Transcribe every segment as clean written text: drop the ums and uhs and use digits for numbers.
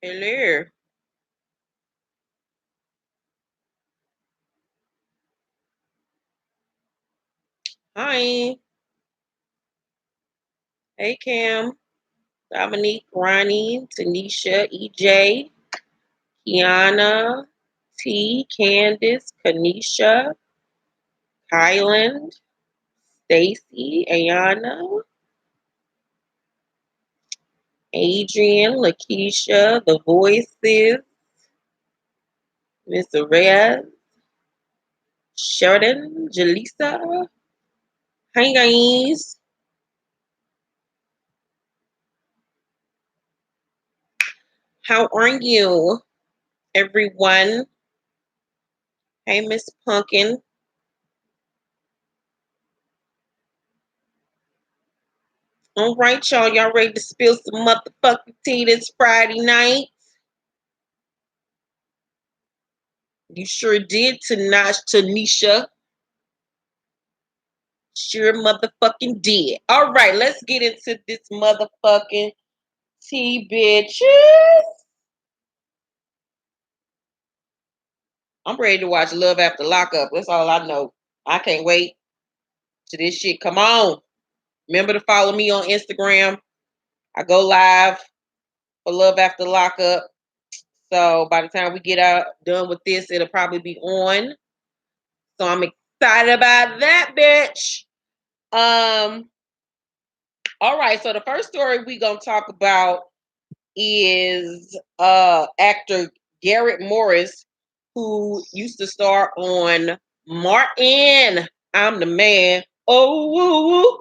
Hello. Hi. Hey, Cam. Dominique, Ronnie, Tanisha, EJ, Kiana, T, Candace, Kanisha, Kyland, Stacy, Ayana, Adrian, Lakeisha, The Voices, Miss Reyes, Sheridan, Jaleesa. Hi, guys. How are you, everyone? Hey, Miss Pumpkin. All right, y'all. Y'all ready to spill some motherfucking tea this Friday night? You sure did, Tanisha. Sure motherfucking did. All right, let's get into this motherfucking tea, bitches. I'm ready to watch Love After Lockup. That's all I know. I can't wait to this shit. Come on. Remember to follow me on Instagram. I go live for Love After Lockup. So by the time we get out done with this, it'll probably be on. So I'm excited about that, bitch. Um, all right, so the first story we gonna talk about is actor Garrett Morris, who used to star on Martin. I'm the man. Oh, woo, woo.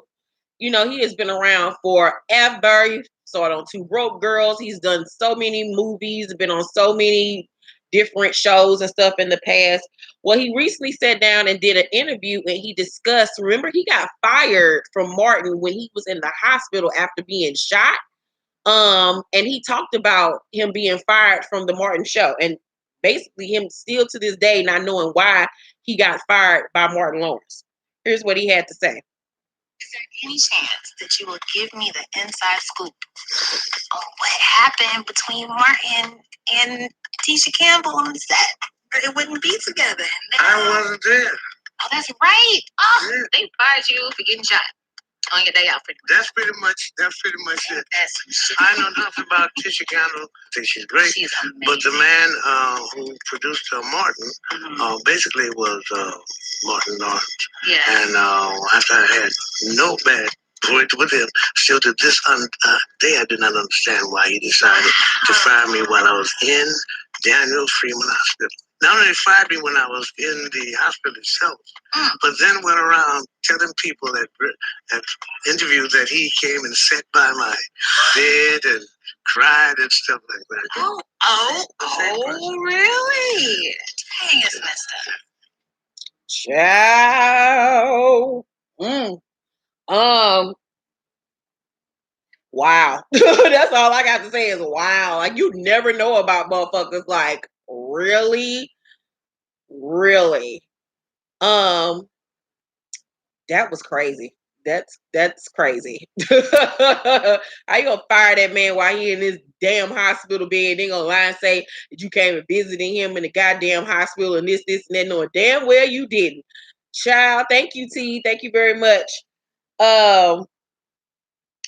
You know, he has been around forever. He started on Two Broke Girls. He's done so many movies, been on so many different shows and stuff in the past. Well, he recently sat down and did an interview and he discussed, remember, he got fired from Martin when he was in the hospital after being shot. And he talked about him being fired from the Martin show and basically him still to this day not knowing why he got fired by Martin Lawrence. Here's what he had to say. Is there any chance that you will give me the inside scoop on what happened between Martin and Tisha Campbell on the set? Or it wouldn't be together. I wasn't there. Oh, that's right. Oh, yeah. They fired you for getting shot on your day out. That's pretty much it. I know nothing about Tisha Campbell. I think she's great. She's amazing. But the man who produced Martin basically was Martin Lawrence. Yeah. And after I had no bad word with him, still to this day I do not understand why he decided to fire me while I was in Daniel Freeman Hospital. Not only fired me when I was in the hospital itself, but then went around telling people at interviews that he came and sat by my bed and cried and stuff like that. Oh, really? Dang, it's messed up. Ciao. Wow. That's all I got to say is wow. Like you never know about motherfuckers. Like really, really. Um, that was crazy. That's crazy. How you gonna fire that man while he in this damn hospital bed? They gonna lie and say that you came and visiting him in the goddamn hospital and this, and that, knowing damn well you didn't. Child, thank you, T. Thank you very much. Um,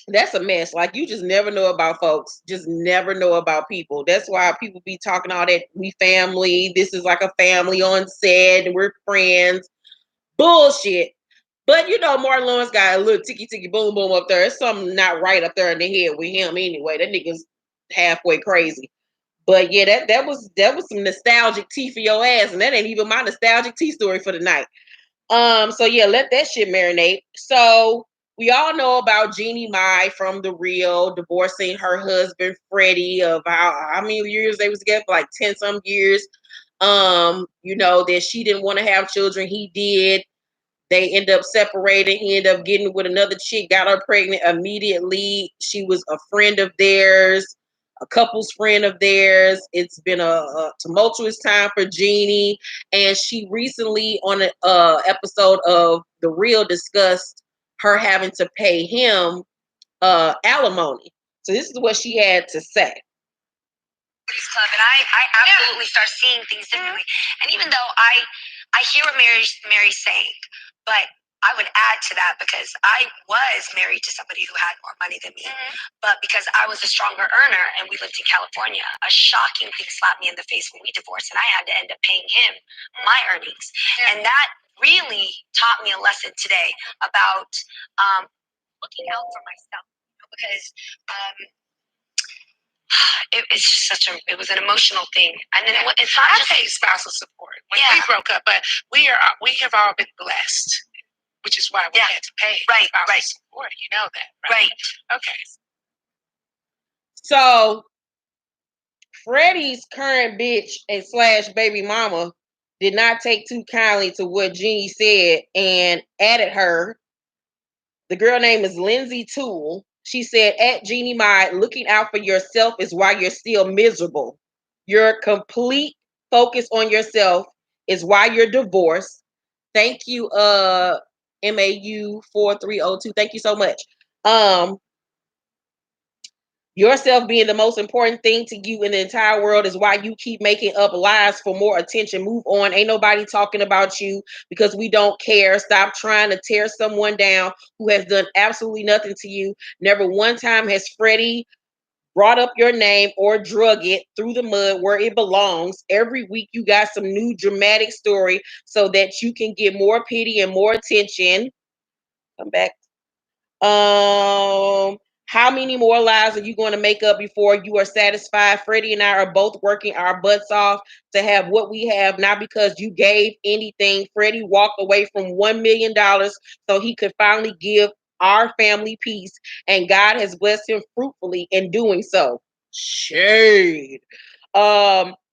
that's a mess. Like you just never know about folks. Just never know about people. That's why people be talking all that we family. This is like a family on set. And we're friends. Bullshit. But you know, Martin Lawrence got a little ticky ticky boom boom up there. There's something not right up there in the head with him anyway. That nigga's halfway crazy. But yeah, that was some nostalgic tea for your ass, and that ain't even my nostalgic tea story for the night. So yeah, let that shit marinate. So we all know about Jeannie Mai from The Real divorcing her husband Freddie of how many years they was together for like 10 some years. You know, that she didn't want to have children, he did. They end up separating. He ended up getting with another chick, got her pregnant immediately. She was a friend of theirs, a couple's friend of theirs. It's been a tumultuous time for Jeannie. And she recently, on an episode of The Real, discussed her having to pay him alimony. So this is what she had to say. Club, and I absolutely start seeing things differently. And even though I hear what Mary's saying, but I would add to that because I was married to somebody who had more money than me, but because I was a stronger earner and we lived in California, a shocking thing slapped me in the face when we divorced, and I had to end up paying him my earnings, and that really taught me a lesson today about looking out for myself, because it was an emotional thing, and then it's not just paid spousal support when we broke up, but we have all been blessed, which is why we had to pay spousal support. You know that, right? Okay. So Freddie's current bitch and / baby mama did not take too kindly to what Jeannie said and added her. The girl name is Lindsay Toole. She said, at Jeannie Mai, looking out for yourself is why you're still miserable. Your complete focus on yourself is why you're divorced. Thank you, MAU 4302. Thank you so much. Yourself being the most important thing to you in the entire world is why you keep making up lies for more attention. Move on. Ain't nobody talking about you because we don't care. Stop trying to tear someone down who has done absolutely nothing to you. Never one time has Freddie brought up your name or drug it through the mud where it belongs. Every week you got some new dramatic story so that you can get more pity and more attention. Come back. How many more lies are you going to make up before you are satisfied? Freddie and I are both working our butts off to have what we have, not because you gave anything. Freddie walked away from $1 million so he could finally give our family peace, and God has blessed him fruitfully in doing so. Shade.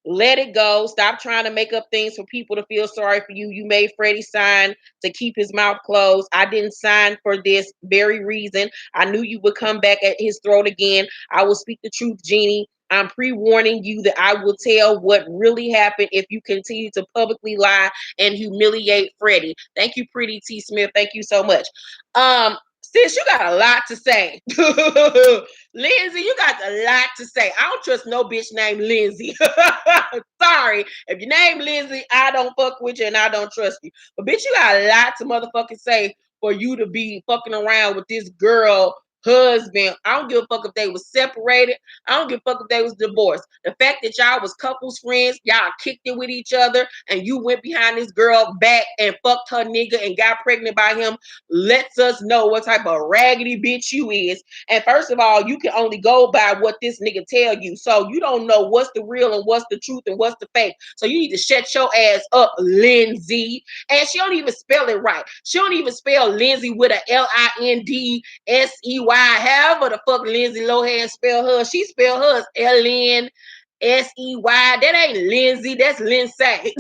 Let it go. Stop trying to make up things for people to feel sorry for you. You made Freddie sign to keep his mouth closed. I didn't sign for this very reason. I knew you would come back at his throat again. I will speak the truth, Jeannie. I'm pre-warning you that I will tell what really happened if you continue to publicly lie and humiliate Freddie. Thank you, Pretty T. Smith. Thank you so much. Sis, you got a lot to say. Lindsay, you got a lot to say. I don't trust no bitch named Lindsay. Sorry. If your name Lindsay, I don't fuck with you and I don't trust you. But bitch, you got a lot to motherfucking say for you to be fucking around with this girl husband. I don't give a fuck if they was separated. I don't give a fuck if they was divorced. The fact that y'all was couples friends, y'all kicked it with each other, and you went behind this girl back and fucked her nigga and got pregnant by him lets us know what type of raggedy bitch you is. And first of all, you can only go by what this nigga tell you. So you don't know what's the real and what's the truth and what's the fake. So you need to shut your ass up, Lindsay. And she don't even spell it right. She don't even spell Lindsay with a Lindsey. However the fuck Lindsay Lohan spell her. She spell hers LNSEY. That ain't Lindsay. That's Lindsay.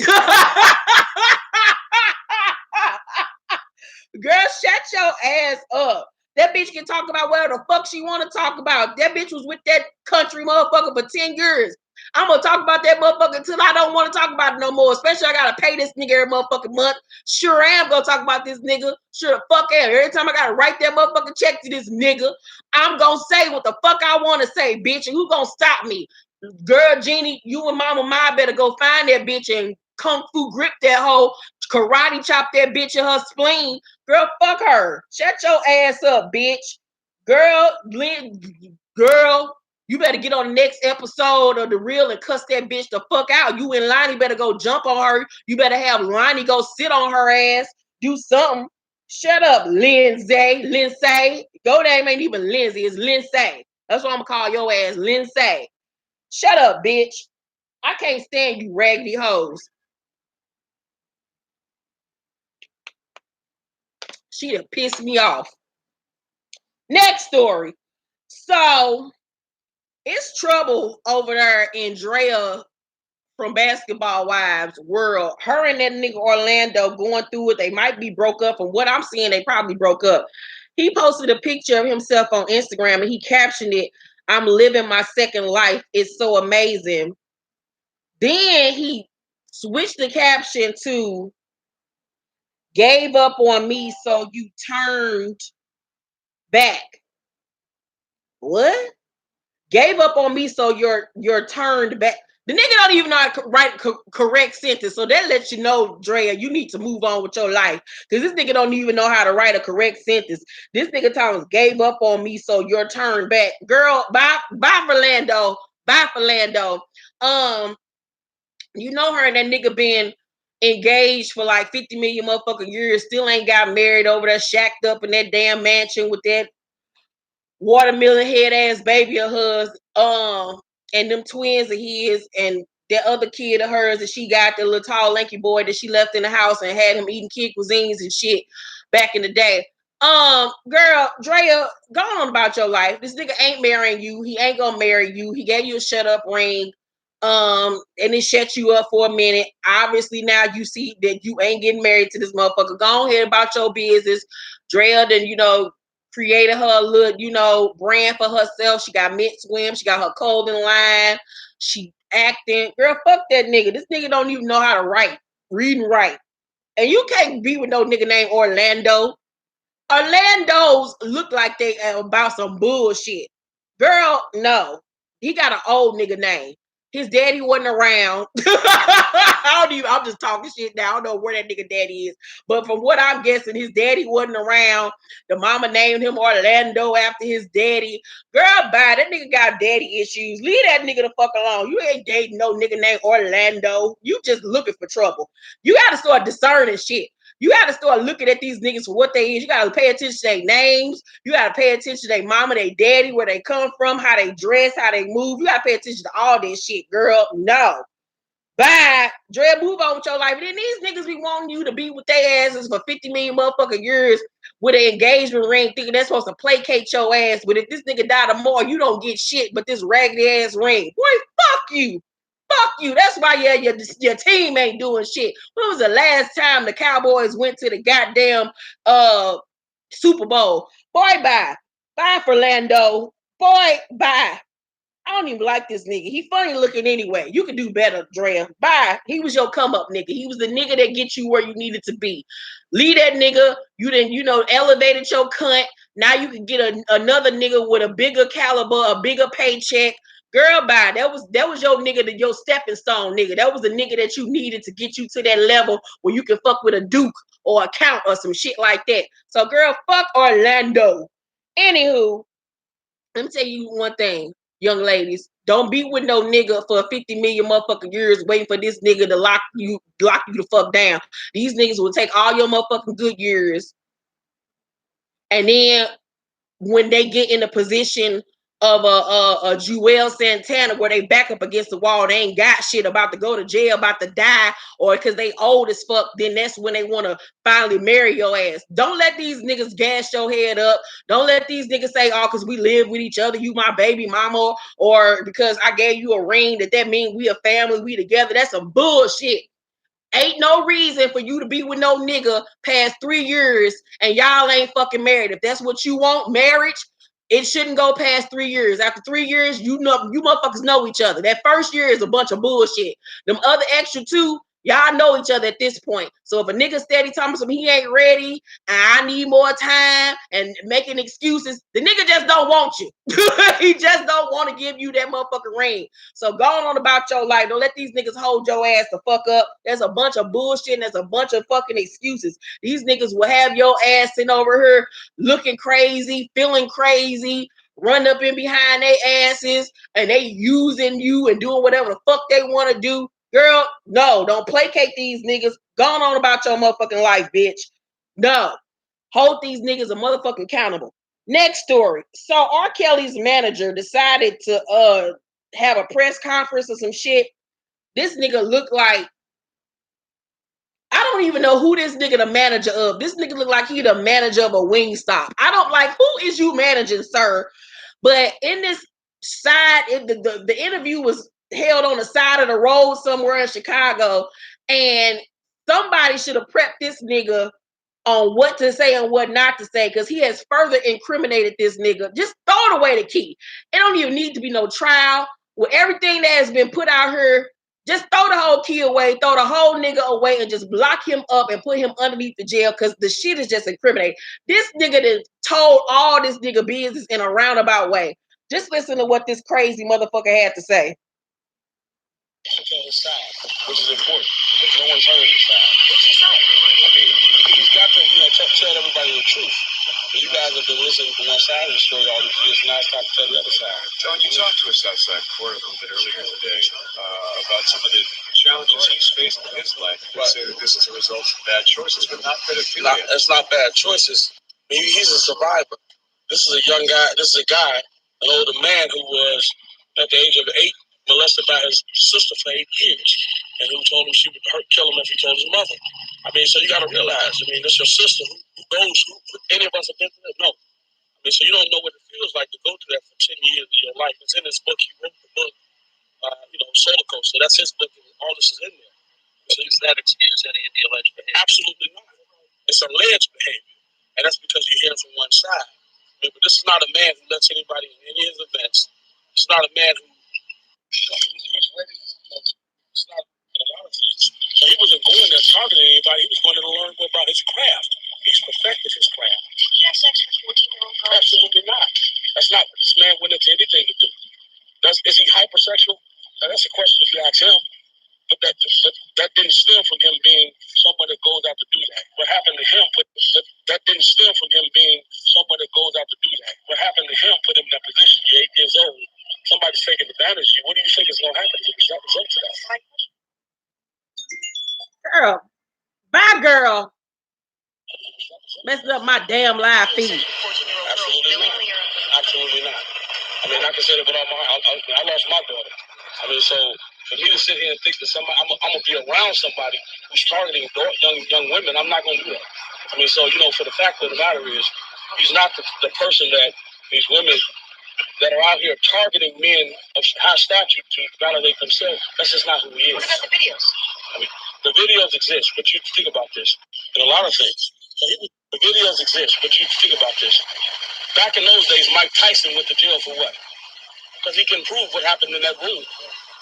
Girl, shut your ass up. That bitch can talk about whatever the fuck she want to talk about. That bitch was with that country motherfucker for 10 years. I'm going to talk about that motherfucker until I don't want to talk about it no more. Especially I got to pay this nigga every motherfucking month. Sure am going to talk about this nigga. Sure the fuck am. Every time I got to write that motherfucking check to this nigga, I'm going to say what the fuck I want to say, bitch. And who going to stop me? Girl, Jeannie, you and Mama Mai better go find that bitch and kung fu grip that hoe, karate chop that bitch in her spleen. Girl, fuck her. Shut your ass up, bitch. Girl, you better get on the next episode of The Real and cuss that bitch the fuck out. You and Lonnie better go jump on her. You better have Lonnie go sit on her ass. Do something. Shut up, Lindsay. Lindsay. Your name ain't even Lindsay. It's Lindsay. That's what I'm going to call your ass, Lindsay. Shut up, bitch. I can't stand you raggedy hoes. She done pissed me off. Next story. So it's trouble over there in Drea from Basketball Wives world. Her and that nigga Orlando going through it. They might be broke up. From what I'm seeing, they probably broke up. He posted a picture of himself on Instagram and he captioned it, "I'm living my second life. It's so amazing." Then he switched the caption to, "Gave up on me, so you turned back." What? Gave up on me, so you're turned back. The nigga don't even know how to write correct sentence, so that lets you know, Drea, you need to move on with your life, because this nigga don't even know how to write a correct sentence. This nigga Thomas gave up on me, so you're turned back. Girl, bye Orlando. Bye Orlando. You know her and that nigga been engaged for like 50 million motherfucking years, still ain't got married over there, shacked up in that damn mansion with that watermelon head ass baby of hers, and them twins of his, and that other kid of hers that she got, the little tall lanky boy that she left in the house and had him eating kid cuisines and shit back in the day. Girl, Drea, go on about your life. This nigga ain't marrying you. He ain't gonna marry you. He gave you a shut up ring. And it shut you up for a minute. Obviously, now you see that you ain't getting married to this motherfucker. Go ahead about your business. Drea, then created her a little, brand for herself. She got Mint Swim. She got her clothing line. She acting. Girl, fuck that nigga. This nigga don't even know how to read and write. And you can't be with no nigga named Orlando. Orlando's look like they about some bullshit. Girl, no. He got an old nigga name. His daddy wasn't around. I'm just talking shit now. I don't know where that nigga daddy is. But from what I'm guessing, his daddy wasn't around. The mama named him Orlando after his daddy. Girl, bye. That nigga got daddy issues. Leave that nigga the fuck alone. You ain't dating no nigga named Orlando. You just looking for trouble. You gotta start discerning shit. You got to start looking at these niggas for what they is. You got to pay attention to their names. You got to pay attention to their mama, their daddy, where they come from, how they dress, how they move. You got to pay attention to all this shit, girl. No. Bye. Drea, move on with your life. And then these niggas be wanting you to be with their asses for 50 million motherfucking years with an engagement ring, thinking they're supposed to placate your ass. But if this nigga die tomorrow, you don't get shit but this raggedy ass ring. Boy, fuck you. Fuck you. That's why your team ain't doing shit. When was the last time the Cowboys went to the goddamn Super Bowl? Boy, bye. Bye, Orlando. Boy, bye. I don't even like this nigga. He funny looking anyway. You can do better, Drea. Bye. He was your come up nigga. He was the nigga that get you where you needed to be. Leave that nigga. You didn't, elevated your cunt. Now you can get another nigga with a bigger caliber, a bigger paycheck. Girl, bye. That was your nigga, your stepping stone nigga. That was the nigga that you needed to get you to that level where you can fuck with a duke or a count or some shit like that. So, girl, fuck Orlando. Anywho, let me tell you one thing, young ladies. Don't be with no nigga for 50 million motherfucking years waiting for this nigga to lock you the fuck down. These niggas will take all your motherfucking good years, and then when they get in a position of a Joel Santana where they back up against the wall, they ain't got shit, about to go to jail, about to die, or because they old as fuck, then that's when they want to finally marry your ass. Don't let these niggas gas your head up. Don't let these niggas say, oh, because we live with each other, you my baby mama, or because I gave you a ring, that means we a family, we together. That's some bullshit. Ain't no reason for you to be with no nigga past 3 years and y'all ain't fucking married. If that's what you want, marriage, it shouldn't go past 3 years. After 3 years, you motherfuckers know each other. That first year is a bunch of bullshit. Them other extra 2, y'all know each other at this point. So if a nigga steady telling me he ain't ready and I need more time and making excuses, the nigga just don't want you. He just don't want to give you that motherfucking ring. So go on about your life. Don't let these niggas hold your ass the fuck up. There's a bunch of bullshit and there's a bunch of fucking excuses. These niggas will have your ass sitting over here looking crazy, feeling crazy, run up in behind their asses, and they using you and doing whatever the fuck they want to do. Girl, no, don't placate these niggas. Go on about your motherfucking life, bitch. No. Hold these niggas a motherfucking accountable. Next story. So R. Kelly's manager decided to have a press conference or some shit. This nigga looked like, I don't even know who this nigga the manager of. This nigga look like he the manager of a Wingstop. I don't like, who is you managing, sir? But in this side, the interview was held on the side of the road somewhere in Chicago, and somebody should have prepped this nigga on what to say and what not to say, because he has further incriminated this nigga. Just throw away the key. It don't even need to be no trial. With everything that has been put out here, just throw the whole key away, throw the whole nigga away, and just block him up and put him underneath the jail, because the shit is just incriminating. This nigga that told all this nigga business in a roundabout way. Just listen to what this crazy motherfucker had to say. Tell his side, which is important. No one's heard his side. What's his side? I mean, he's got to, tell everybody the truth. You guys have been listening to one side of the story all these years, now it's time to tell the other side. John, you talked to us outside court a little bit earlier today about some of the challenges he's faced in his life. You say that this is a result of bad choices, but not pedophilia. It's not bad choices. He's a survivor. This is a young guy. This is a guy, an older man who was at the age of 8 molested by his sister for 8 years, and who told him she would kill him if he told his mother. So you got to realize, it's your sister. Who any of us have been through it? No. So you don't know what it feels like to go through that for 10 years of your life. It's in his book. He wrote the book, Solar Coaster. That's his book. All this is in there. So does that excuse any of the alleged behavior? Absolutely not. It's alleged behavior, and that's because you hear from one side. But this is not a man who lets anybody in any of his events. It's not a man who he's ready. It's not a lot of things. So he wasn't going there targeting anybody. He was going to learn more about his craft. He's perfected his craft. Have sex with 14-year-old girls? Absolutely not. That's not what this man went into anything to do. Is he hypersexual? That's a question you ask him. But that didn't stem from him being someone that goes out to do that. What happened to him? That didn't stem from him being someone that goes out to do that. What happened to him put him in that position? You're 8 years old. Somebody's taking advantage of you. What do you think is going to happen to you? That was up to that. Girl. Bye, girl. Messing up my damn live feed. Absolutely not. Absolutely not. I can say that without I lost my daughter. So for me to sit here and think that I'm going to be around somebody who's targeting young women, I'm not going to do that. For the fact of the matter is, he's not the person that these women that are out here targeting men of high stature to validate themselves. That's just not who he is. What about the videos? The videos exist, but you think about this. And a lot of things. The videos exist, but you think about this. Back in those days, Mike Tyson went to jail for what? Because he can prove what happened in that room,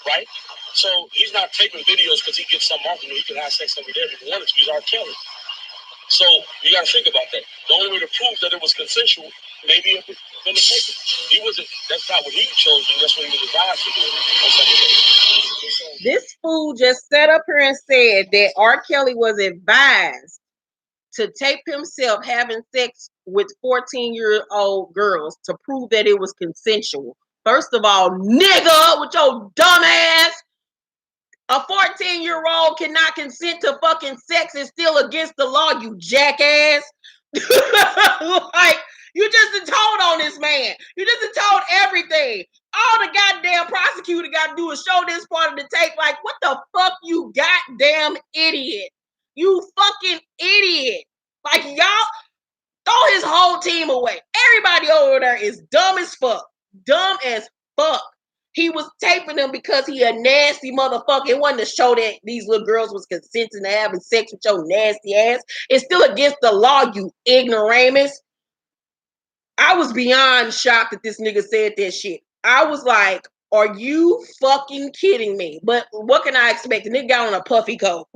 right? So he's not taking videos because he gets something off of him. He can have sex every day if he wanted to. He's R. Kelly. So you got to think about that. The only way to prove that it was consensual, maybe if it's going to take it. He wasn't. That's not what he chose to do. That's what he was advised to do. This fool just sat up here and said that R. Kelly was advised to tape himself having sex with 14-year-old girls to prove that it was consensual. First of all, nigga, with your dumb ass, a 14-year-old cannot consent to fucking sex. It's still against the law, you jackass. Like, you just told on this man. You just told everything. All the goddamn prosecutor got to do is show this part of the tape. Like, what the fuck, you goddamn idiot? You fucking idiot. Like, y'all, throw his whole team away. Everybody over there is dumb as fuck. Dumb as fuck. He was taping them because he a nasty motherfucker. It wasn't to show that these little girls was consenting to having sex with your nasty ass. It's still against the law, you ignoramus. I was beyond shocked that this nigga said that shit. I was like, are you fucking kidding me? But what can I expect? The nigga got on a puffy coat.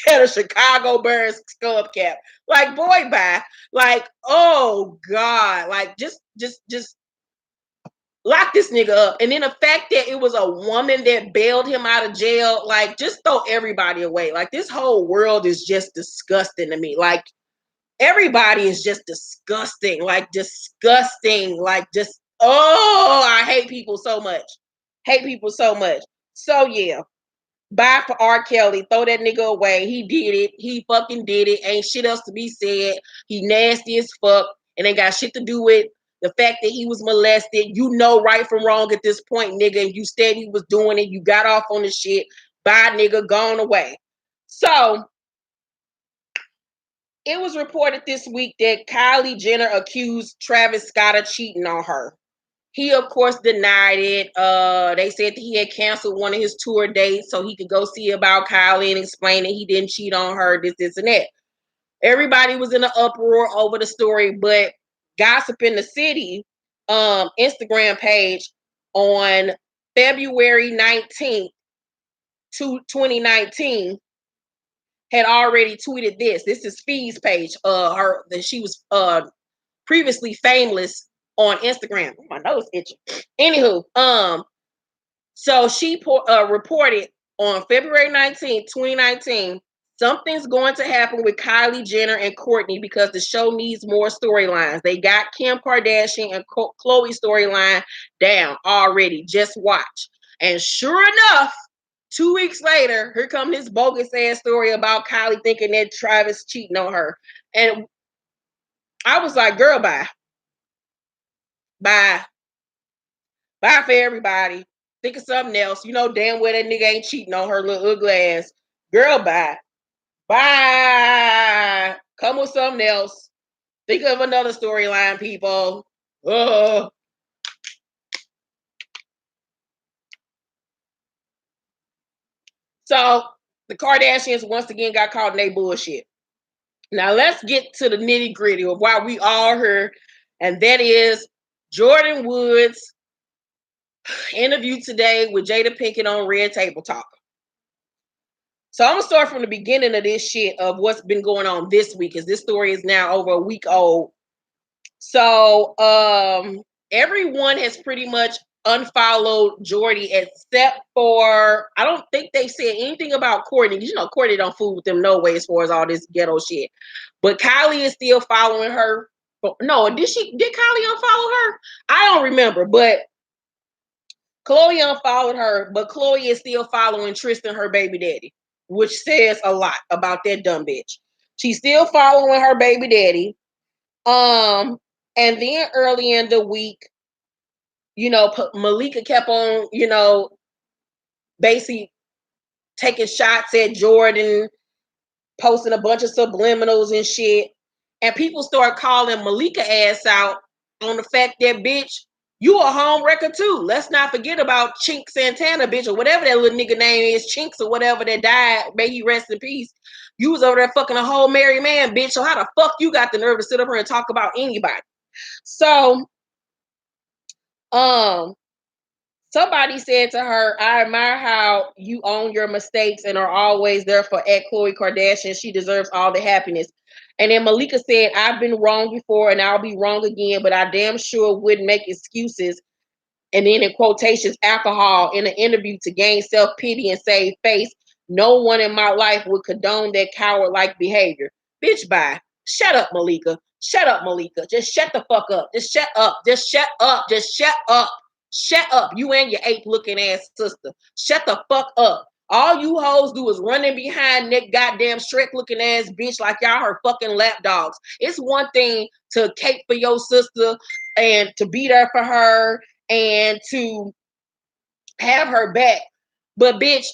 Had a Chicago Bears scub cap. Like, boy, bye. Like, oh God. Like, just lock this nigga up. And then the fact that it was a woman that bailed him out of jail, like, just throw everybody away. Like, this whole world is just disgusting to me. Like, everybody is just disgusting. Like, disgusting. Like, just, oh, I hate people so much. Hate people so much. So, yeah. Bye for R. Kelly. Throw that nigga away. He did it. He fucking did it. Ain't shit else to be said. He nasty as fuck. And ain't got shit to do with the fact that he was molested. You know right from wrong at this point, nigga. And you said he was doing it. You got off on the shit. Bye, nigga. Gone away. So, it was reported this week that Kylie Jenner accused Travis Scott of cheating on her. He, of course, denied it. They said that he had canceled one of his tour dates so he could go see about Kylie and explain that he didn't cheat on her, this, and that. Everybody was in an uproar over the story, but Gossip in the City Instagram page on February 19th, 2019 had already tweeted this. This is Fee's page. She was previously famous on Instagram. My nose itching. Anywho, so she reported on February 19th, 2019, something's going to happen with Kylie Jenner and Kourtney because the show needs more storylines. They got Kim Kardashian and Khloe storyline down already. Just watch. And sure enough, 2 weeks later, here come this bogus ass story about Kylie thinking that Travis cheating on her. And I was like, girl, bye. Bye. Bye for everybody. Think of something else. You know damn well that nigga ain't cheating on her little ugly ass. Girl, bye. Bye. Come with something else. Think of another storyline, people. So the Kardashians once again got caught in their bullshit. Now let's get to the nitty gritty of why we all here, and that is Jordyn Woods interview today with Jada Pinkett on Red Table Talk. So I'm gonna start from the beginning of this shit of what's been going on this week, as this story is now over a week old. So everyone has pretty much unfollowed Jordy except for, I don't think they said anything about Kourtney. You know, Kourtney don't fool with them no way as far as all this ghetto shit. But Kylie is still following her. No, did Kylie unfollow her? I don't remember, but Khloe unfollowed her, but Khloe is still following Tristan, her baby daddy, which says a lot about that dumb bitch. She's still following her baby daddy. And then early in the week, you know, Malika kept on, you know, basically taking shots at Jordyn, posting a bunch of subliminals and shit. And people start calling Malika ass out on the fact that, bitch, you a home wrecker too. Let's not forget about Chink Santana, bitch, or whatever that little nigga name is, Chinks or whatever, that died. May he rest in peace. You was over there fucking a whole married man, bitch. So how the fuck you got the nerve to sit up here and talk about anybody? So, somebody said to her, I admire how you own your mistakes and are always there for Khloe Kardashian. She deserves all the happiness. And then Malika said, I've been wrong before and I'll be wrong again, but I damn sure wouldn't make excuses. And then in quotations, alcohol in an interview to gain self-pity and save face. No one in my life would condone that coward-like behavior. Bitch, bye. Shut up, Malika. Shut up, Malika. Just shut the fuck up. Just shut up. Just shut up. Just shut up. Shut up. You and your ape-looking ass sister. Shut the fuck up. All you hoes do is running behind that goddamn Shrek-looking ass bitch like y'all her fucking lapdogs. It's one thing to cape for your sister and to be there for her and to have her back. But bitch,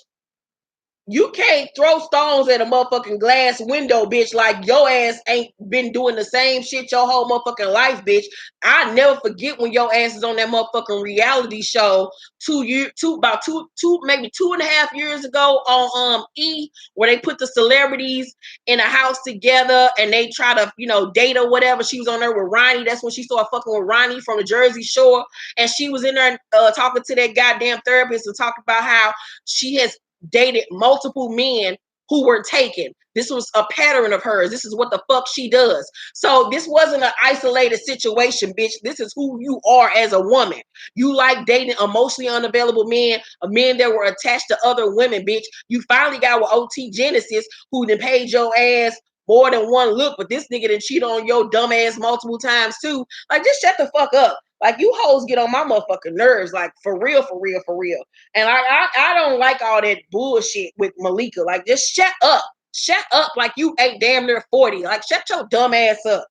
you can't throw stones at a motherfucking glass window, bitch, like your ass ain't been doing the same shit your whole motherfucking life, bitch. I never forget when your ass is on that motherfucking reality show maybe 2.5 years ago on E, where they put the celebrities in a house together and they try to, you know, date or whatever. She was on there with Ronnie. That's when she started fucking with Ronnie from the Jersey Shore. And she was in there talking to that goddamn therapist and talking about how she has dated multiple men who were taken. This was a pattern of hers. This is what the fuck she does. So this wasn't an isolated situation, bitch. This is who you are as a woman. You like dating emotionally unavailable men, men that were attached to other women, bitch. You finally got with OT Genesis, who done paid your ass more than one look, but this nigga done cheat on your dumb ass multiple times too. Like, just shut the fuck up. Like, you hoes get on my motherfucking nerves, like, for real, for real, for real. And I don't like all that bullshit with Malika. Like, just shut up. Shut up like you ain't damn near 40. Like, shut your dumb ass up.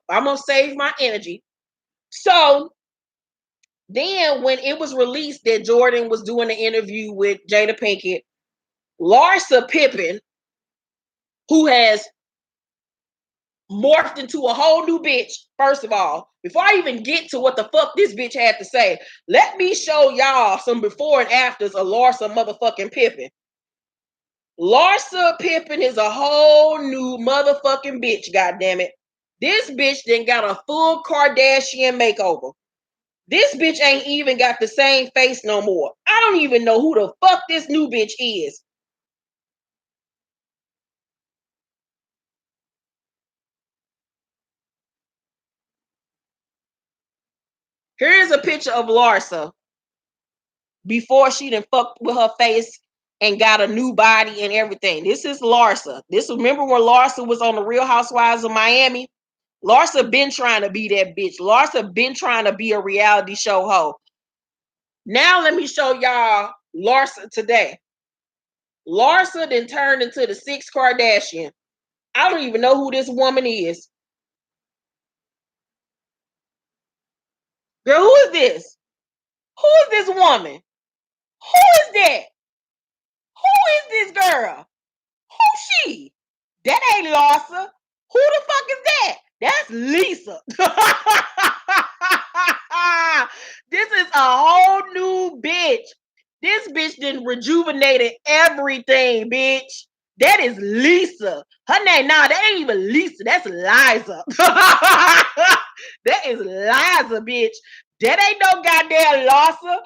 I'm gonna save my energy. So then when it was released that Jordyn was doing an interview with Jada Pinkett, Larsa Pippen, who has morphed into a whole new bitch. First of all, before I even get to what the fuck this bitch had to say, let me show y'all some before and afters of Larsa motherfucking Pippen. Larsa Pippen is a whole new motherfucking bitch, goddammit. This bitch then got a full Kardashian makeover. This bitch ain't even got the same face no more. I don't even know who the fuck this new bitch is. Here's a picture of Larsa before she done fucked with her face and got a new body and everything. This is Larsa. Remember when Larsa was on the Real Housewives of Miami? Larsa been trying to be that bitch. Larsa been trying to be a reality show hoe. Now let me show y'all Larsa today. Larsa then turned into the sixth Kardashian. I don't even know who this woman is. Girl, who is this? Who is this woman? Who is that? Who is this girl? Who's she? That ain't Larsa. Who the fuck is that? That's Lisa. This is a whole new bitch. This bitch done rejuvenated everything, bitch. That is Lisa. Her name, that ain't even Lisa. That's Liza. That is Liza, bitch. That ain't no goddamn Larsa.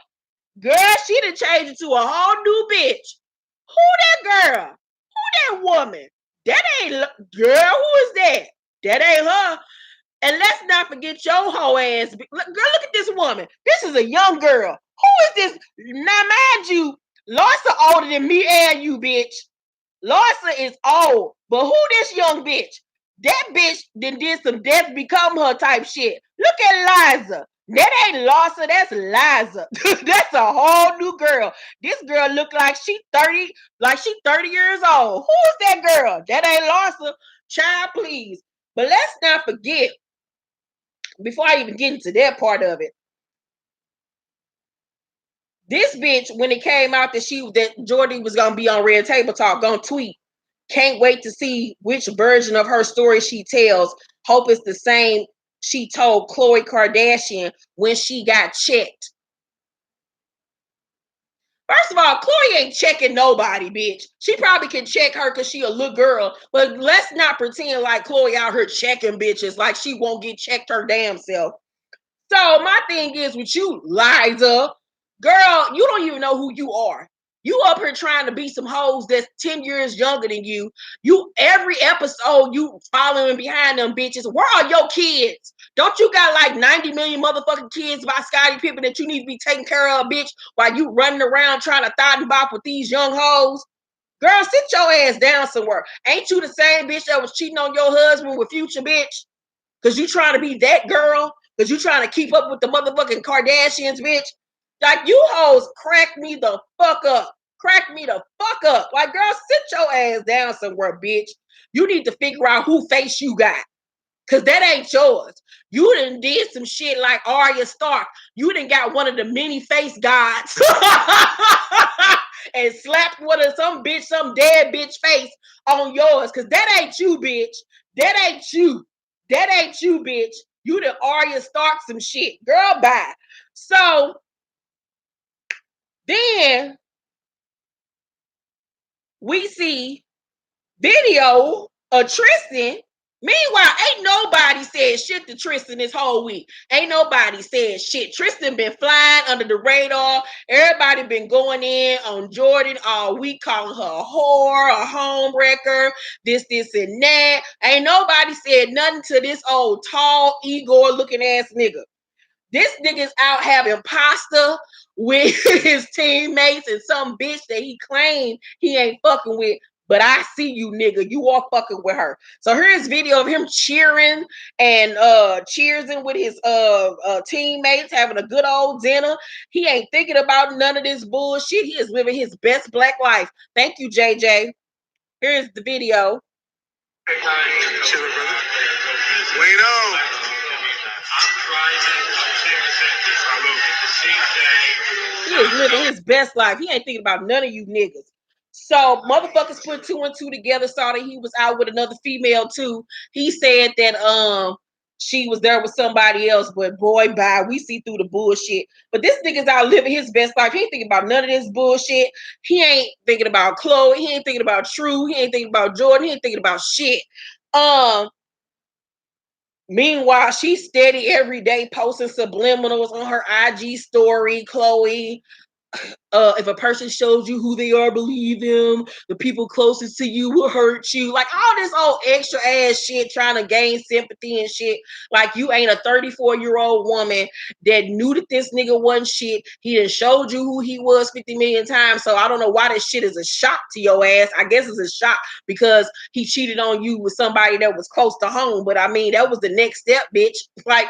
Girl, she done changed it to a whole new bitch. Who that girl? Who that woman? That ain't girl. Who is that? That ain't her. And let's not forget your whole ass. Girl, look at this woman. This is a young girl. Who is this? Now, mind you, Larsa older than me and you, bitch. Larsa is old. But who this young bitch? That bitch then did some death become her type shit. Look at Liza. That ain't Larsa, that's Liza. That's a whole new girl. This girl look like she 30 years old. Who is that girl? That ain't Larsa. Child, please. But let's not forget, before I even get into that part of it, this bitch, when it came out that Jordyn was gonna be on Red Table Talk, gonna tweet, can't wait to see which version of her story she tells. Hope it's the same she told Khloe Kardashian when she got checked. First of all, Khloe ain't checking nobody, bitch. She probably can check her because she a little girl. But let's not pretend like Khloe out here checking bitches like she won't get checked her damn self. So my thing is with you, Liza, girl, you don't even know who you are. You up here trying to be some hoes that's 10 years younger than you. You every episode you following behind them bitches. Where are your kids? Don't you got like 90 million motherfucking kids by Scottie Pippen that you need to be taking care of, bitch, while you running around trying to thot and bop with these young hoes? Girl, sit your ass down somewhere. Ain't you the same bitch that was cheating on your husband with Future, bitch? Because you trying to be that girl? Because you trying to keep up with the motherfucking Kardashians, bitch? Like, you hoes crack me the fuck up. Crack me the fuck up. Like, girl, sit your ass down somewhere, bitch. You need to figure out who face you got. Because that ain't yours. You done did some shit like Arya Stark. You done got one of the many face gods and slapped one of some dead bitch face on yours. Because that ain't you, bitch. That ain't you. That ain't you, bitch. You done Arya Stark some shit. Girl, bye. So then we see video of Tristan. Meanwhile, ain't nobody said shit to Tristan this whole week. Ain't nobody said shit. Tristan been flying under the radar. Everybody been going in on Jordyn all week, calling her a whore, a home wrecker, this, and that. Ain't nobody said nothing to this old, tall, Igor looking ass nigga. This nigga's out having pasta with his teammates and some bitch that he claimed he ain't fucking with. But I see you, nigga. You are fucking with her. So here's video of him cheering and cheersing with his teammates, having a good old dinner. He ain't thinking about none of this bullshit. He is living his best black life. Thank you, JJ. Here's the video. Hey, chilling, brother. Wait on. He is living his best life. He ain't thinking about none of you niggas. So motherfuckers put 2 and 2 together, saw that he was out with another female too. He said that she was there with somebody else, but boy, bye. We see through the bullshit. But this nigga's out living his best life. He ain't thinking about none of this bullshit. He ain't thinking about Khloe. He ain't thinking about True. He ain't thinking about Jordyn. He ain't thinking about shit. Meanwhile, she's steady every day posting subliminals on her IG story, Khloe. if a person shows you who they are, believe them. The people closest to you will hurt you. Like all this old extra ass shit trying to gain sympathy and shit. Like you ain't a 34-year-old woman that knew that this nigga wasn't shit. He done showed you who he was 50 million times. So I don't know why this shit is a shock to your ass. I guess it's a shock because he cheated on you with somebody that was close to home. But I mean, that was the next step, bitch. Like,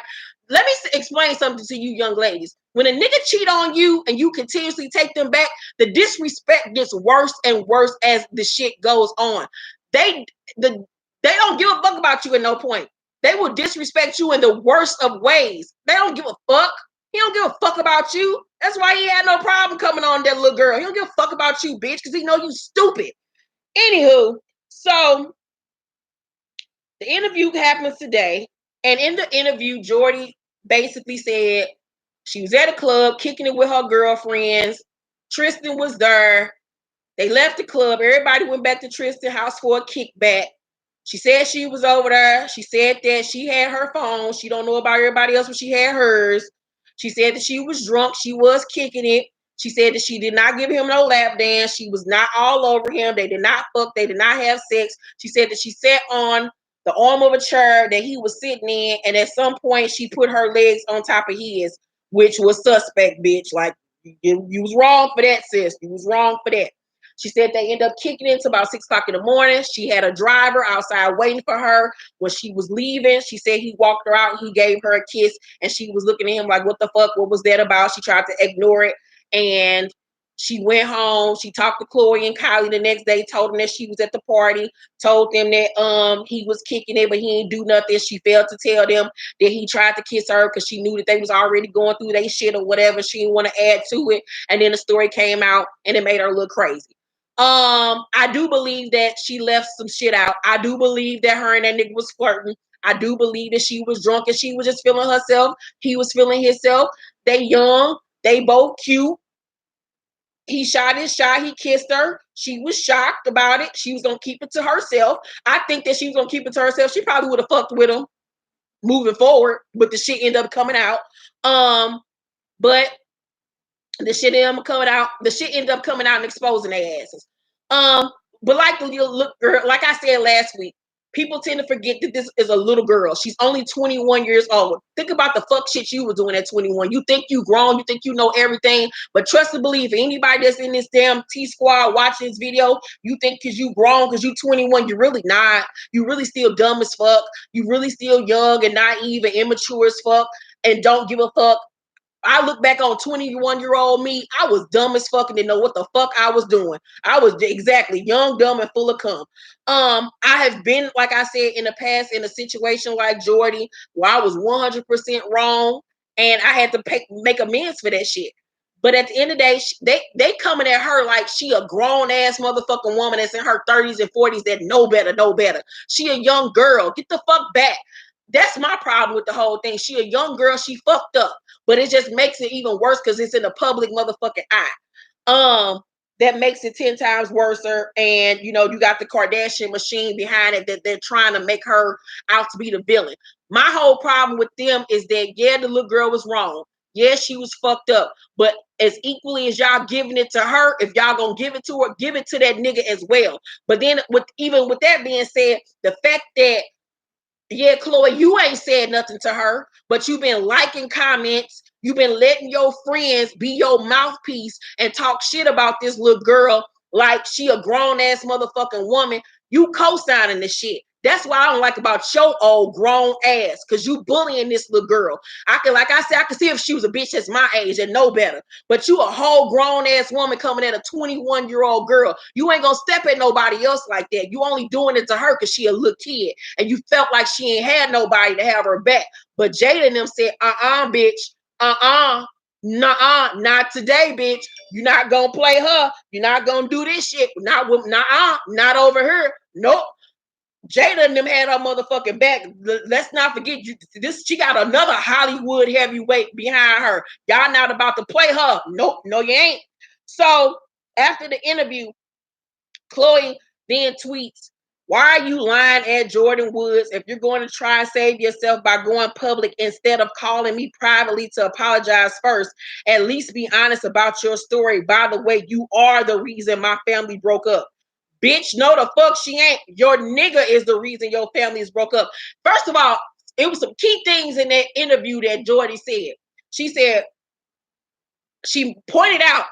let me explain something to you young ladies. When a nigga cheat on you and you continuously take them back, the disrespect gets worse and worse as the shit goes on. They don't give a fuck about you at no point. They will disrespect you in the worst of ways. They don't give a fuck. He don't give a fuck about you. That's why he had no problem coming on that little girl. He don't give a fuck about you, bitch, because he know you stupid. Anywho, so the interview happens today. And in the interview, Jordyn basically said she was at a club kicking it with her girlfriends. Tristan was there. They left the club. Everybody went back to Tristan's house for a kickback. She said she was over there. She said that she had her phone. She don't know about everybody else, but she had hers. She said that she was drunk. She was kicking it. She said that she did not give him no lap dance. She was not all over him. They did not fuck. They did not have sex. She said that she sat on the arm of a chair that he was sitting in, and at some point she put her legs on top of his, which was suspect, bitch. Like, you was wrong for that, sis. You was wrong for that. She said they ended up kicking into about 6 o'clock in the morning. She had a driver outside waiting for her. When she was leaving, she said he walked her out. He gave her a kiss, and she was looking at him like, what the fuck? What was that about? She tried to ignore it, and she went home. She talked to Khloe and Kylie the next day, told them that she was at the party, told them that he was kicking it, but he didn't do nothing. She failed to tell them that he tried to kiss her because she knew that they was already going through their shit or whatever. She didn't want to add to it. And then the story came out, and it made her look crazy. I do believe that she left some shit out. I do believe that her and that nigga was flirting. I do believe that she was drunk and she was just feeling herself. He was feeling himself. They young. They both cute. He shot his shot. He kissed her. She was shocked about it. She was going to keep it to herself. I think that she was going to keep it to herself. She probably would have fucked with him moving forward, but the shit ended up coming out. But the shit ended up coming out. The shit ended up coming out and exposing their asses. But like like I said last week, people tend to forget that this is a little girl. She's only 21 years old. Think about the fuck shit you were doing at 21. You think you grown, you think you know everything, but trust and believe, anybody that's in this damn T-Squad watching this video, you think because you grown, because you 21, you're really not. You really still dumb as fuck. You really still young and naive and immature as fuck and don't give a fuck. I look back on 21-year-old me, I was dumb as fuck and didn't know what the fuck I was doing. I was exactly young, dumb, and full of cum. I have been, like I said, in the past in a situation like Jordyn where I was 100% wrong and I had to make amends for that shit. But at the end of the day, they coming at her like she a grown ass motherfucking woman that's in her 30s and 40s that know better. She a young girl. Get the fuck back. That's my problem with the whole thing. She a young girl. She fucked up, but it just makes it even worse because it's in the public motherfucking eye. That makes it 10 times worse. And you got the Kardashian machine behind it that they're trying to make her out to be the villain. My whole problem with them is that the little girl was wrong. Yeah, she was fucked up, but as equally as y'all giving it to her, if y'all gonna give it to her, give it to that nigga as well. But then even with that being said, the fact that Khloe, you ain't said nothing to her, but you've been liking comments. You've been letting your friends be your mouthpiece and talk shit about this little girl like she a grown ass motherfucking woman. You co-signing this shit. That's what I don't like about your old grown ass, because you bullying this little girl. Like I said, I can see if she was a bitch that's my age and know better. But you a whole grown ass woman coming at a 21-year-old girl. You ain't gonna step at nobody else like that. You only doing it to her because she a little kid. And you felt like she ain't had nobody to have her back. But Jada and them said, bitch, nuh-uh, not today, bitch. You're not gonna play her. You're not gonna do this shit. Not over here. Nope. Jada and them had her motherfucking back. Let's not forget she got another Hollywood heavyweight behind her. Y'all not about to play her. Nope, no, you ain't. So after the interview, Khloe then tweets, Why are you lying at Jordyn Woods? If you're going to try and save yourself by going public instead of calling me privately to apologize first, at least be honest about your story. By the way, you are the reason my family broke up. Bitch, no the fuck she ain't. Your nigga is the reason your family is broke up. First of all, it was some key things in that interview that Jordyn said. She said, she pointed out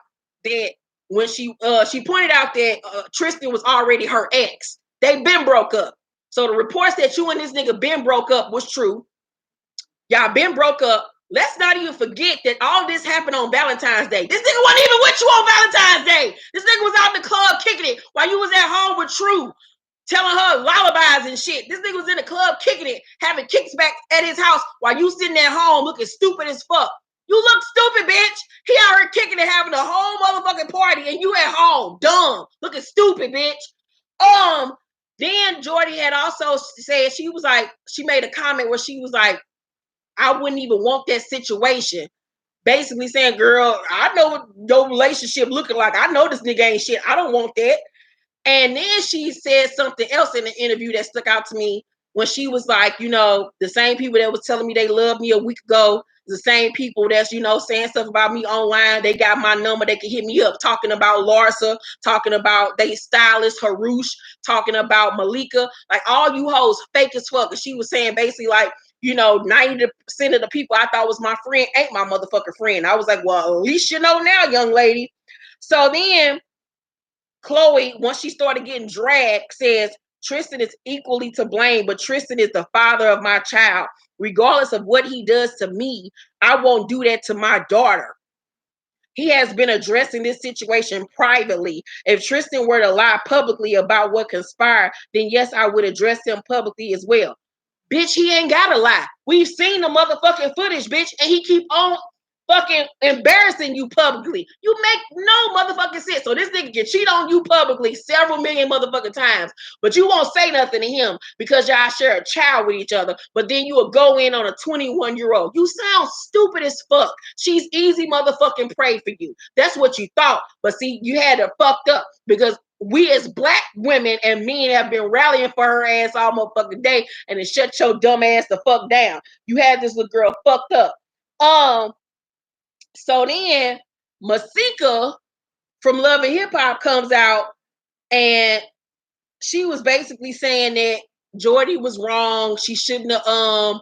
that when she pointed out that Tristan was already her ex. They been broke up. So the reports that you and this nigga been broke up was true. Y'all been broke up. Let's not even forget that all this happened on Valentine's Day. This nigga wasn't even with you on Valentine's Day. This nigga was out in the club kicking it while you was at home with True, telling her lullabies and shit. This nigga was in the club kicking it, having kicks back at his house while you sitting at home looking stupid as fuck. You look stupid, bitch. He out here kicking and having a whole motherfucking party, and you at home, dumb, looking stupid, bitch. Then Jordyn had also said she was like, she made a comment where she was like, I wouldn't even want that situation. Basically saying, girl, I know what your relationship looking like. I know this nigga ain't shit. I don't want that. And then she said something else in the interview that stuck out to me when she was like, you know, the same people that was telling me they loved me a week ago, the same people that's, you know, saying stuff about me online, they got my number, they can hit me up, talking about Larsa, talking about they stylist Harush, talking about Malika, like all you hoes fake as fuck. And she was saying basically like, you know, 90% of the people I thought was my friend ain't my motherfucking friend. I was like, well, at least you know now, young lady. So then Khloe, once she started getting dragged, says Tristan is equally to blame, but Tristan is the father of my child. Regardless of what he does to me, I won't do that to my daughter. He has been addressing this situation privately. If Tristan were to lie publicly about what conspired, then yes, I would address him publicly as well. Bitch, he ain't gotta lie. We've seen the motherfucking footage, bitch, and he keep on fucking embarrassing you publicly. You make no motherfucking sense. So this nigga can cheat on you publicly several million motherfucking times, but you won't say nothing to him because y'all share a child with each other, but then you will go in on a 21-year-old. You sound stupid as fuck. She's easy motherfucking prey for you. That's what you thought. But see, you had her fucked up because we as black women and men have been rallying for her ass all motherfucking day, and it shut your dumb ass the fuck down. You had this little girl fucked up. So then Masika from Love and Hip Hop comes out, and she was basically saying that Jordyn was wrong. She shouldn't have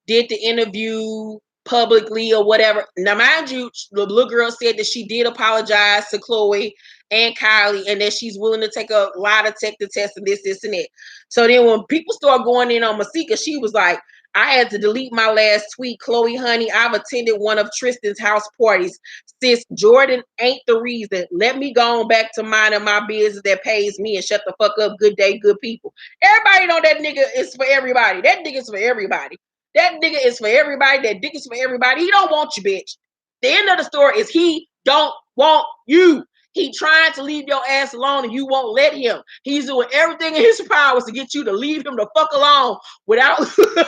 did the interview publicly or whatever. Now, mind you, the little girl said that she did apologize to Khloe and Kylie, and that she's willing to take a lie detector test and this, and that. So then when people start going in on Masika, she was like, I had to delete my last tweet. Khloe, honey, I've attended one of Tristan's house parties. Sis, Jordyn ain't the reason. Let me go on back to minding my business that pays me and shut the fuck up. Good day, good people. Everybody know that nigga is for everybody. That nigga is for everybody. That nigga is for everybody. That dick is for everybody. He don't want you, bitch. The end of the story is he don't want you. He trying to leave your ass alone and you won't let him. He's doing everything in his powers to get you to leave him the fuck alone without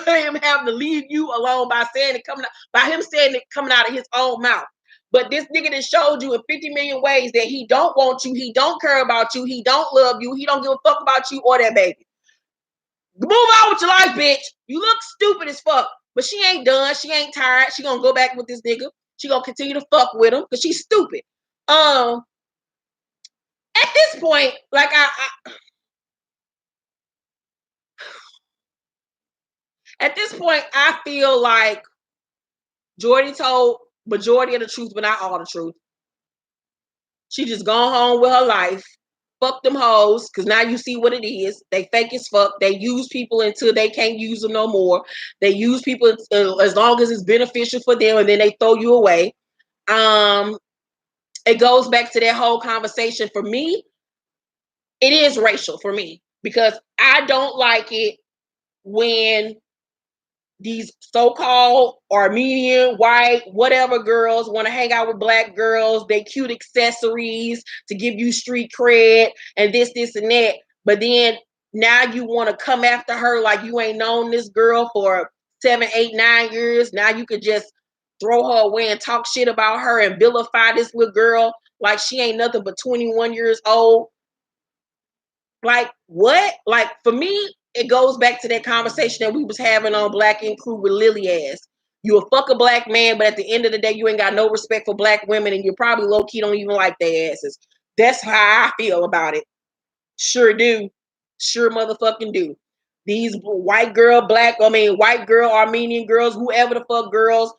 him having to leave you alone by saying it coming out of his own mouth. But this nigga that showed you in 50 million ways that he don't want you, he don't care about you, he don't love you, he don't give a fuck about you or that baby. Move on with your life, bitch. You look stupid as fuck. But she ain't done. She ain't tired. She gonna go back with this nigga. She gonna continue to fuck with him because she's stupid. At this point, like at this point, I feel like Jordyn told majority of the truth, but not all the truth. She just gone home with her life. Fuck them hoes, because now you see what it is. They fake as fuck. They use people until they can't use them no more. They use people as long as it's beneficial for them, and then they throw you away. It goes back to that whole conversation. For me, it is racial for me because I don't like it when these so-called Armenian, white, whatever girls want to hang out with black girls, they cute accessories to give you street cred and this, and that. But then now you want to come after her like you ain't known this girl for 7, 8, 9 years. Now you could just throw her away and talk shit about her and vilify this little girl like she ain't nothing but 21 years old. Like, what? Like, for me, it goes back to that conversation that we was having on Black and Crew with Lily ass. You a fuck a black man, but at the end of the day, you ain't got no respect for black women, and you probably low-key don't even like their asses. That's how I feel about it. Sure do. Sure motherfucking do. These white girl, white girl, Armenian girls, whoever the fuck girls,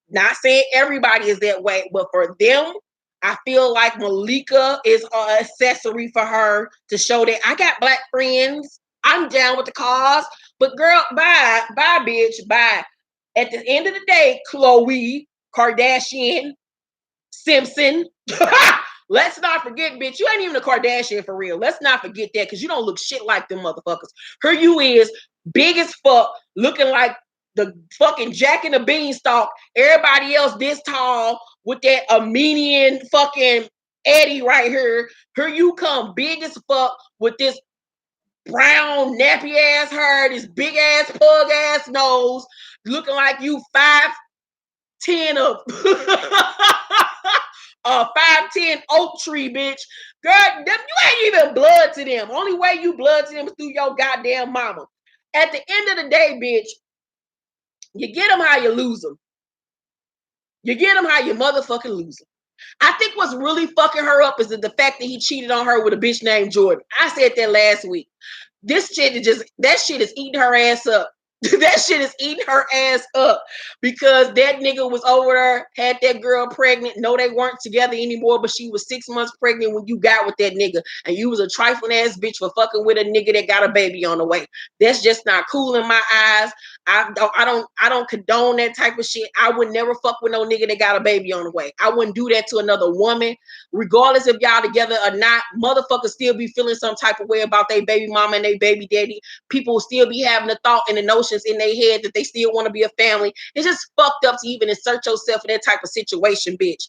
not saying everybody is that way, but for them, I feel like Malika is an accessory for her to show that I got black friends. I'm down with the cause. But girl, bye, bitch, bye. At the end of the day, Khloe, Kardashian, Simpson. Let's not forget, bitch, you ain't even a Kardashian for real. Let's not forget that, because you don't look shit like them motherfuckers. Her you is big as fuck, looking like the fucking Jack and the Beanstalk. Everybody else this tall with that Armenian fucking Eddie right here. Here you come, big as fuck with this brown nappy ass hair, this big ass pug ass nose, looking like you 5'10" of a 5'10" oak tree, bitch. Girl, them, you ain't even blood to them. Only way you blood to them is through your goddamn mama. At the end of the day, bitch, you get them how you lose them. You get them how you motherfucking lose them. I think what's really fucking her up is the fact that he cheated on her with a bitch named Jordyn. I said that last week. This shit is just, that shit is eating her ass up. That shit is eating her ass up because that nigga was over there, had that girl pregnant. No, they weren't together anymore, but she was 6 months pregnant when you got with that nigga, and you was a trifling ass bitch for fucking with a nigga that got a baby on the way. That's just not cool in my eyes. I don't condone that type of shit. I would never fuck with no nigga that got a baby on the way. I wouldn't do that to another woman, regardless if y'all together or not. Motherfuckers still be feeling some type of way about their baby mama and their baby daddy. People will still be having the thought and the notions in their head that they still want to be a family. It's just fucked up to even insert yourself in that type of situation, bitch.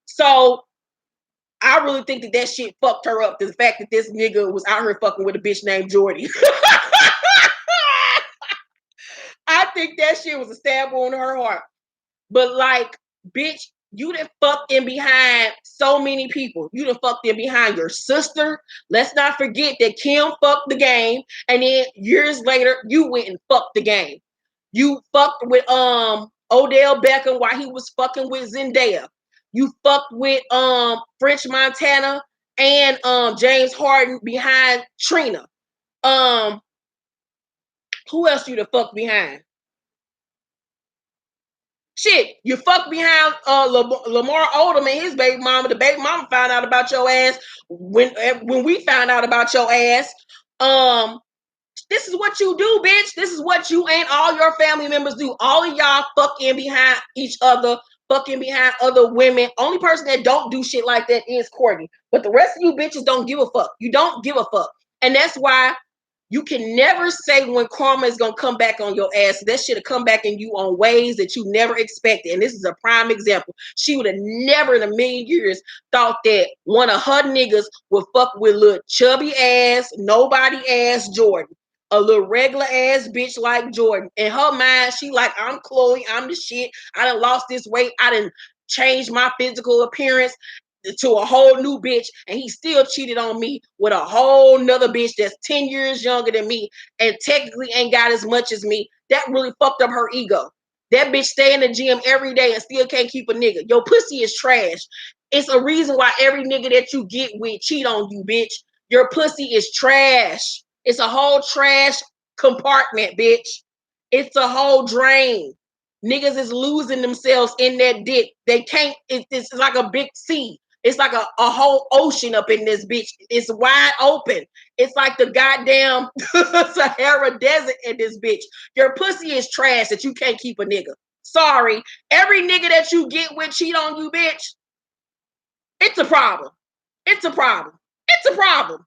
So I really think that shit fucked her up. The fact that this nigga was out here fucking with a bitch named Jordyn. I think that shit was a stab on her heart. But like, bitch, you done fucked in behind so many people. You done fucked in behind your sister. Let's not forget that Kim fucked the game, and then years later, you went and fucked the game. You fucked with Odell Beckham while he was fucking with Zendaya. You fucked with French Montana and James Harden behind Trina. Who else you the fuck behind? Shit, you fuck behind Lamar Odom and his baby mama. The baby mama found out about your ass when we found out about your ass. This is what you do, bitch. This is what you and all your family members do. All of y'all fucking behind each other, fucking behind other women. Only person that don't do shit like that is Courtney. But the rest of you bitches don't give a fuck. You don't give a fuck. And that's why you can never say when karma is going to come back on your ass. That shit will come back in you on ways that you never expected. And this is a prime example. She would have never in a million years thought that one of her niggas would fuck with little chubby ass, nobody ass Jordyn. A little regular ass bitch like Jordyn. In her mind, she like, I'm Khloe, I'm the shit. I done lost this weight. I done changed my physical appearance to a whole new bitch, and he still cheated on me with a whole nother bitch that's 10 years younger than me and technically ain't got as much as me. That really fucked up her ego. That bitch stay in the gym every day and still can't keep a nigga. Your pussy is trash. It's a reason why every nigga that you get with cheat on you, bitch. Your pussy is trash. It's a whole trash compartment, bitch. It's a whole drain. Niggas is losing themselves in that dick. They can't, it's like a big sea. It's like a whole ocean up in this bitch. It's wide open. It's like the goddamn Sahara Desert in this bitch. Your pussy is trash that you can't keep a nigga. Sorry. Every nigga that you get with cheat on you, bitch. It's a problem. It's a problem. It's a problem.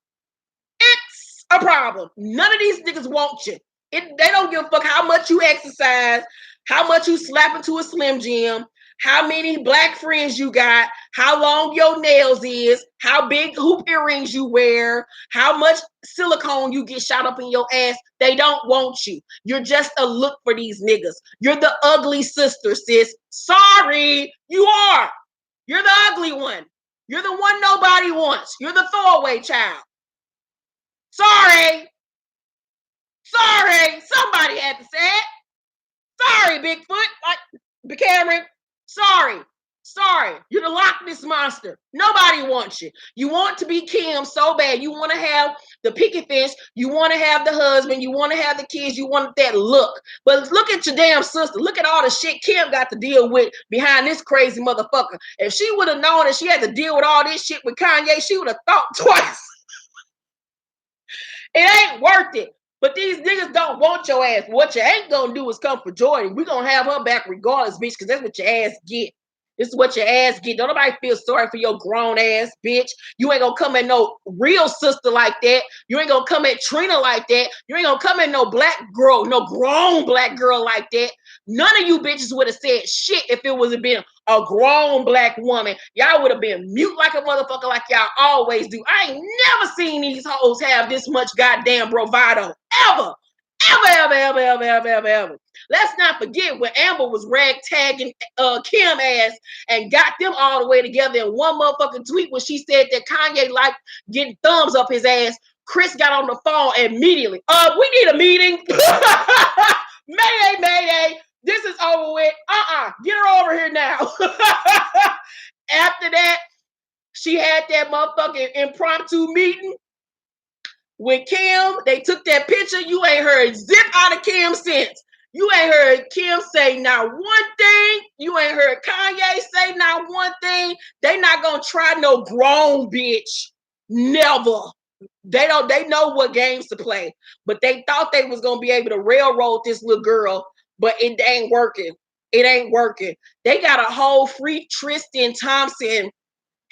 It's a problem. None of these niggas want you. They don't give a fuck how much you exercise, how much you slap into a Slim Jim, how many black friends you got, how long your nails is, how big hoop earrings you wear, how much silicone you get shot up in your ass. They don't want you. You're just a look for these niggas. You're the ugly sister, sis. Sorry, you are. You're the ugly one. You're the one nobody wants. You're the throwaway child. Sorry. Sorry. Somebody had to say it. Sorry, Bigfoot. Like, Cameron. Sorry. Sorry. You're the Loch Ness monster. Nobody wants you. You want to be Kim so bad. You want to have the picket fence. You want to have the husband. You want to have the kids. You want that look. But look at your damn sister. Look at all the shit Kim got to deal with behind this crazy motherfucker. If she would have known that she had to deal with all this shit with Kanye, she would have thought twice. It ain't worth it. But these niggas don't want your ass. What you ain't gonna do is come for Jordyn. We gonna have her back regardless, bitch, because that's what your ass get. This is what your ass get. Don't nobody feel sorry for your grown ass, bitch. You ain't gonna come at no real sister like that. You ain't gonna come at Trina like that. You ain't gonna come at no black girl, no grown black girl like that. None of you bitches would have said shit if it was been a grown black woman. Y'all would have been mute like a motherfucker like y'all always do. I ain't never seen these hoes have this much goddamn bravado. Ever. Ever. Let's not forget when Amber was ragtagging Kim ass and got them all the way together in one motherfucking tweet when she said that Kanye liked getting thumbs up his ass. Chris got on the phone immediately. We need a meeting. Mayday. This is over with. Get her over here now. After that, she had that motherfucking impromptu meeting with Kim. They took that picture. You ain't heard zip out of Kim since. You ain't heard Kim say not one thing. You ain't heard Kanye say not one thing. They not gonna try no grown bitch. Never. They know what games to play. But they thought they was gonna be able to railroad this little girl, but it ain't working. It ain't working. They got a whole free Tristan Thompson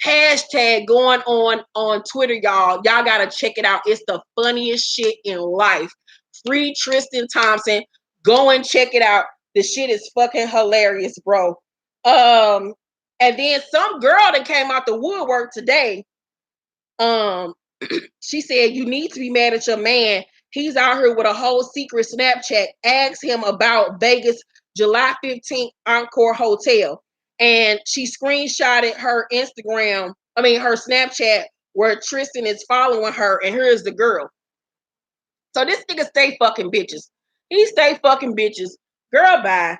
hashtag going on Twitter, y'all. Y'all gotta check it out. It's the funniest shit in life. Free Tristan Thompson. Go and check it out. The shit is fucking hilarious, bro. And then some girl that came out the woodwork today. She said you need to be mad at your man. He's out here with a whole secret Snapchat. Ask him about Vegas July 15th Encore Hotel. And she screenshotted her her Snapchat where Tristan is following her, and here's the girl. So this nigga stay fucking bitches. He stay fucking bitches. Girl, bye.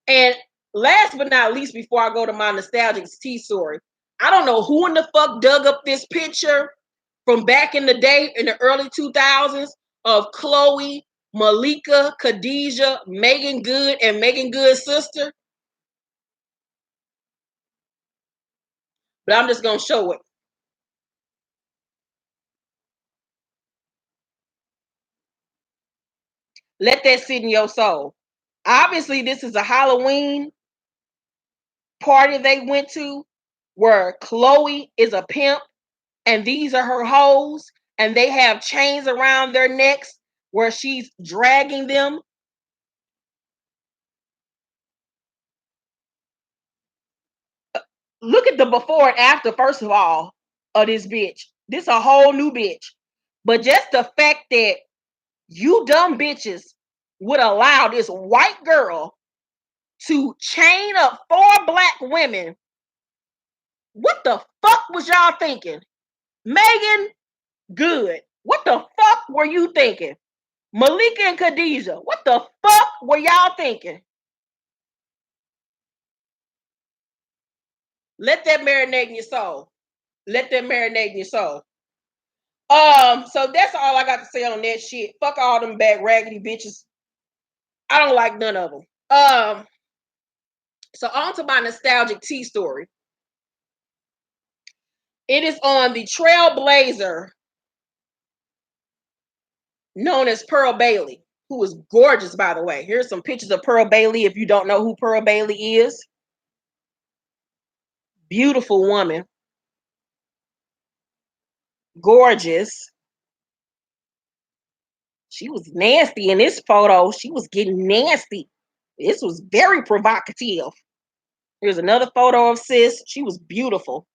And last but not least, before I go to my nostalgic tea story, I don't know who in the fuck dug up this picture from back in the day in the early 2000s of Khloe, Malika, Khadijah, Megan Good, and Megan Good's sister. But I'm just going to show it. Let that sit in your soul. Obviously, this is a Halloween party they went to where Khloe is a pimp and these are her hoes and they have chains around their necks where she's dragging them. Look at the before and after, first of all, of this bitch. This a whole new bitch. But just the fact that you dumb bitches would allow this white girl to chain up 4 black women. What the fuck was y'all thinking? Megan Good. What the fuck were you thinking? Malika and Khadijah. What the fuck were y'all thinking? Let that marinate in your soul. Let that marinate in your soul. So that's all I got to say on that shit. Fuck all them bad raggedy bitches. I don't like none of them. So on to my nostalgic tea story. It is on the trailblazer known as Pearl Bailey, who is gorgeous, by the way. Here's some pictures of Pearl Bailey if you don't know who Pearl Bailey is. Beautiful woman. Gorgeous. She was nasty in this photo. She was getting nasty. This was very provocative. Here's another photo of sis. She was beautiful.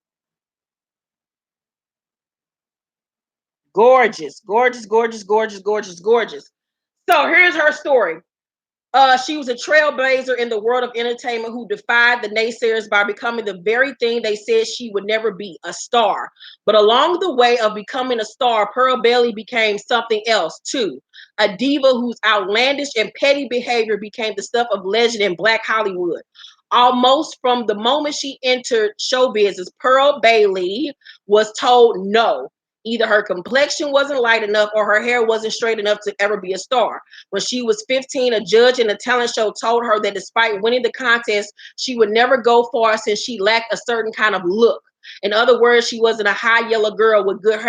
Gorgeous. So here's her story. She was a trailblazer in the world of entertainment who defied the naysayers by becoming the very thing they said she would never be, a star. But along the way of becoming a star, Pearl Bailey became something else too. A diva whose outlandish and petty behavior became the stuff of legend in Black Hollywood. Almost from the moment she entered show business, Pearl Bailey was told no. Either her complexion wasn't light enough or her hair wasn't straight enough to ever be a star. When she was 15, a judge in a talent show told her that despite winning the contest, she would never go far since she lacked a certain kind of look. In other words, she wasn't a high yellow girl with good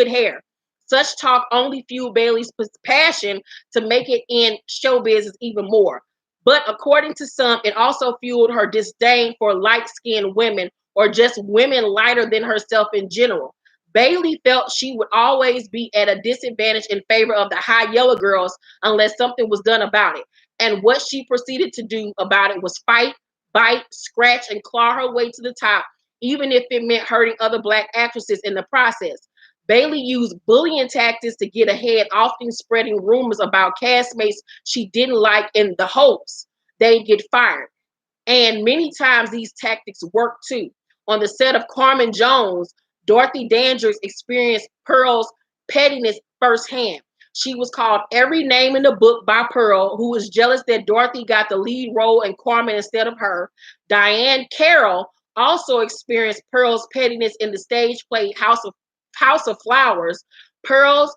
hair. Such talk only fueled Bailey's passion to make it in show business even more. But according to some, it also fueled her disdain for light-skinned women or just women lighter than herself in general. Bailey felt she would always be at a disadvantage in favor of the high yellow girls unless something was done about it. And what she proceeded to do about it was fight, bite, scratch, and claw her way to the top, even if it meant hurting other Black actresses in the process. Bailey used bullying tactics to get ahead, often spreading rumors about castmates she didn't like in the hopes they'd get fired. And many times these tactics work too. On the set of Carmen Jones, Dorothy Dandridge experienced Pearl's pettiness firsthand. She was called every name in the book by Pearl, who was jealous that Dorothy got the lead role in Carmen instead of her. Diane Carroll also experienced Pearl's pettiness in the stage play House of Flowers. Pearl,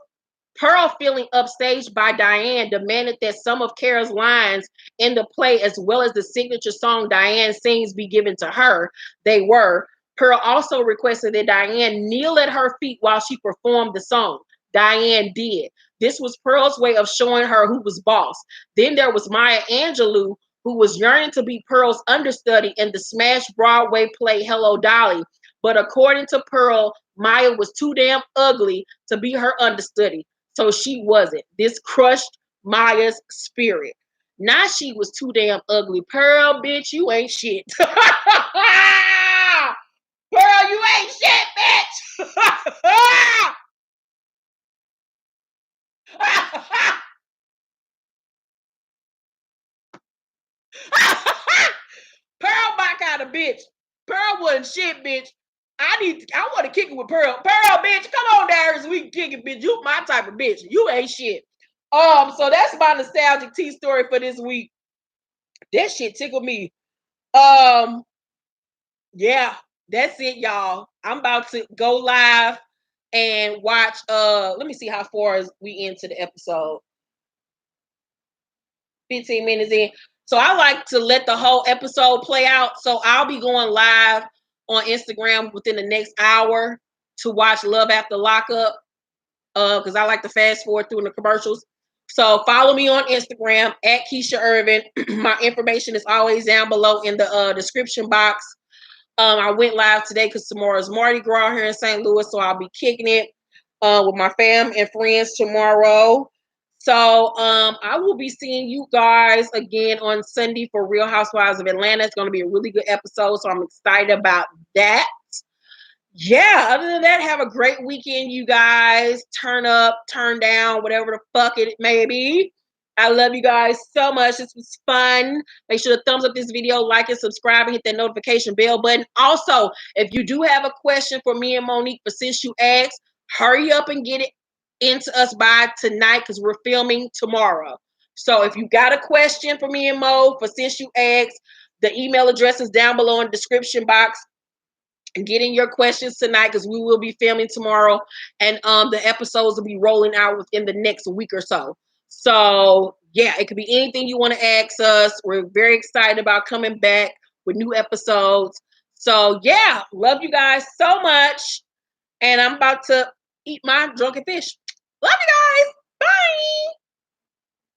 feeling upstaged by Diane, demanded that some of Carol's lines in the play, as well as the signature song Diane sings, be given to her. They were. Pearl also requested that Diane kneel at her feet while she performed the song. Diane did. This was Pearl's way of showing her who was boss. Then there was Maya Angelou, who was yearning to be Pearl's understudy in the smash Broadway play Hello Dolly. But according to Pearl, Maya was too damn ugly to be her understudy. So she wasn't. This crushed Maya's spirit. Now she was too damn ugly. Pearl, bitch, you ain't shit. Pearl, you ain't shit, bitch. Pearl my kind of bitch. Pearl wasn't shit, bitch. I want to kick it with Pearl. Pearl, bitch, come on down so we can kick it, bitch. You my type of bitch. You ain't shit. So that's my nostalgic tea story for this week. That shit tickled me. Yeah, that's it, y'all. I'm about to go live and watch. Let me see how far we into the episode. 15 minutes in. So I like to let the whole episode play out. So I'll be going live on Instagram within the next hour to watch Love After Lockup. Because I like to fast forward through the commercials. So follow me on Instagram at Keisha Irvin. My information is always down below in the description box. I went live today because tomorrow's Mardi Gras here in St. Louis, so I'll be kicking it with my fam and friends tomorrow. So I will be seeing you guys again on Sunday for Real Housewives of Atlanta. It's going to be a really good episode, so I'm excited about that. Yeah, other than that, have a great weekend, you guys. Turn up, turn down, whatever the fuck it may be. I love you guys so much. This was fun. Make sure to thumbs up this video, like and subscribe, and hit that notification bell button. Also, if you do have a question for me and Monique, but since you asked, hurry up and get it into us by tonight because we're filming tomorrow. So if you got a question for me and Mo, for since you asked, the email address is down below in the description box. Getting your questions tonight because we will be filming tomorrow, and the episodes will be rolling out within the next week or so. So yeah, it could be anything you want to ask us. We're very excited about coming back with new episodes. So yeah, love you guys so much, and I'm about to eat my drunken fish. Love you guys. Bye.